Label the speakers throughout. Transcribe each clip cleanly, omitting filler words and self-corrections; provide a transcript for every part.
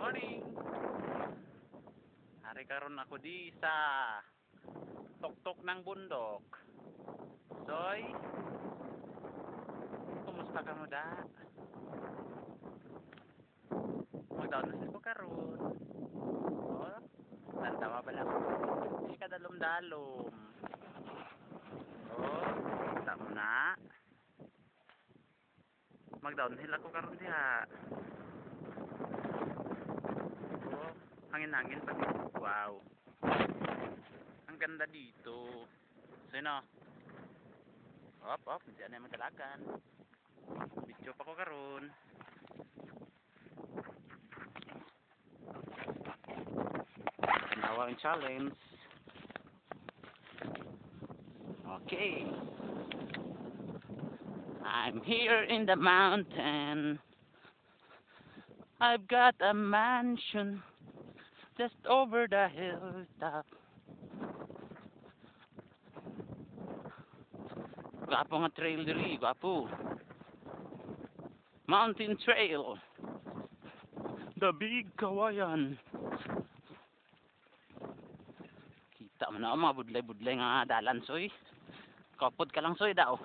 Speaker 1: morning. Hari karon ako di sa tuktok ng bundok. Soy, kumusta ka mo da? Magdaon na ko karon. Oh, nantawa pala ko. Di ka dalom-dalom. Oh, kita mo na. Mag-downhill ako karon diha. Oh, hangin-hangin pa dito. Wow. Ang ganda dito. So yun o. Op, diyan na magdalagan. Video pa ko karon. Nawang challenge. Okay. I'm here in the mountain. I've got a mansion just over the hilltop. Gwapo nga trail diri, gwapo. Mountain Trail. The Big Kawayan. Kita mo na mga budlay-budlay nga dalan, soy. Kapod ka lang, soy, daw.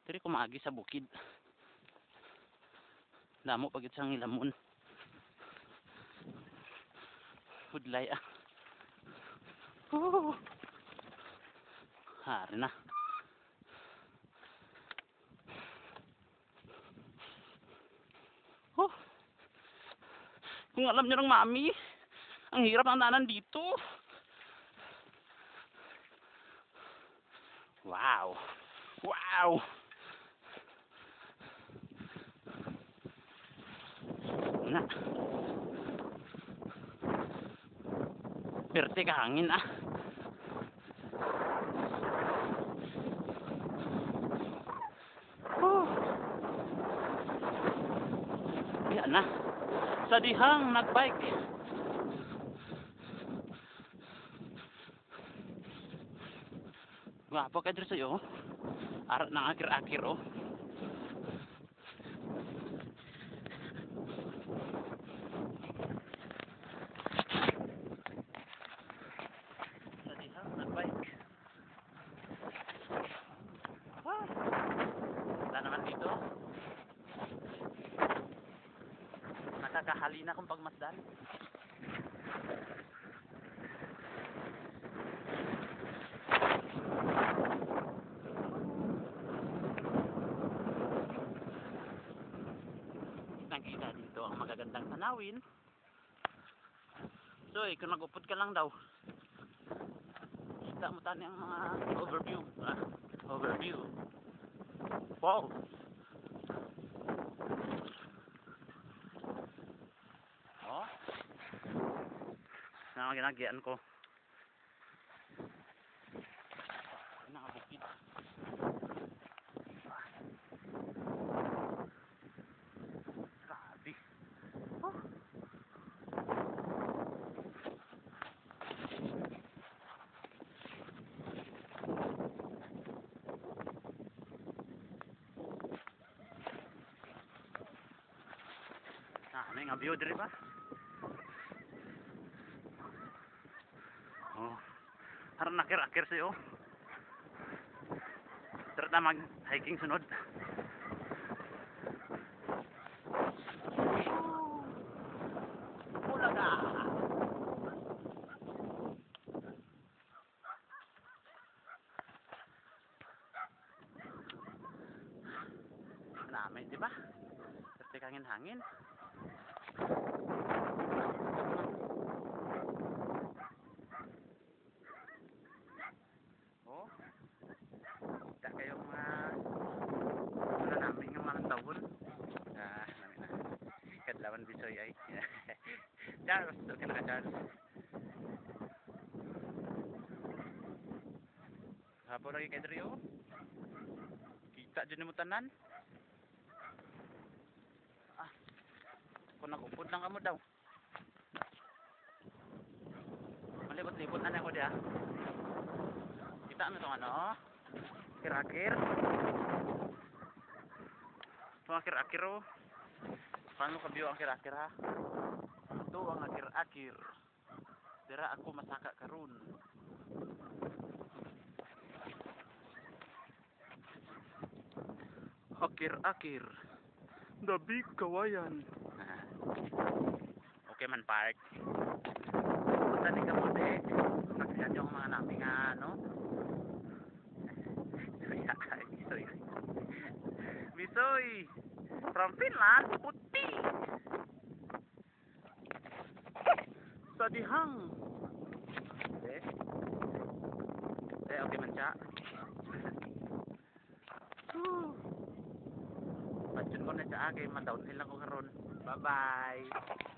Speaker 1: Diri ko maagi sa bukid. Damo pagit sang ilamon. Budlay ah. Hari na. Kung alam nyo ng mami, ang hirap ng danan dito. Wow. Wow. Na. Perte ka hangin ah. Yan na. Sa dihang nagbike. Gwapo ka dito sa'yo. Arat ng akir-akir oh. Sa dihang nagbike. Wala naman dito. Nakakahali na akong pagmasdan. Nakita dito ang magagandang tanawin. So, kung nag-upod ka lang daw, kita mo tani ang mga overview. Overview. Wow. Oh. Na ginagian ko. Nakabukid. Grabe. Oh. Ano yung view diri ba? Oh. Harap nakir-akir sa'yo. Tara na mag-hiking sunod. Bulaga! Marami, di ba? Kasi hangin-hangin. Oh. Kita kayo mga wala namin yung mga tawon. Namin na. Kadlawan bisoy ay. Charles, okay na ka Charles. Hapon lagi kay Drio. Kita dyan mo tanan. Kung nag-upod lang ka mo daw. Malibot-libot na ako diya. Kita mo itong ano. Akir-akir. Ito akir-akir oh. Paano ka biyo ang akir-akir ha? Ito ang akir-akir. Dira ako masaka karon. Akir-akir. Dabi kawayan. Okay man park. Punta ni ka mo de. Saksiyan yung mga namin nga ano. Bisoy. Bisoy. From Finland, puti. Sa dihang. Okay man siya. Patsun ko na siya kay man downhill ako karon. Bye-bye.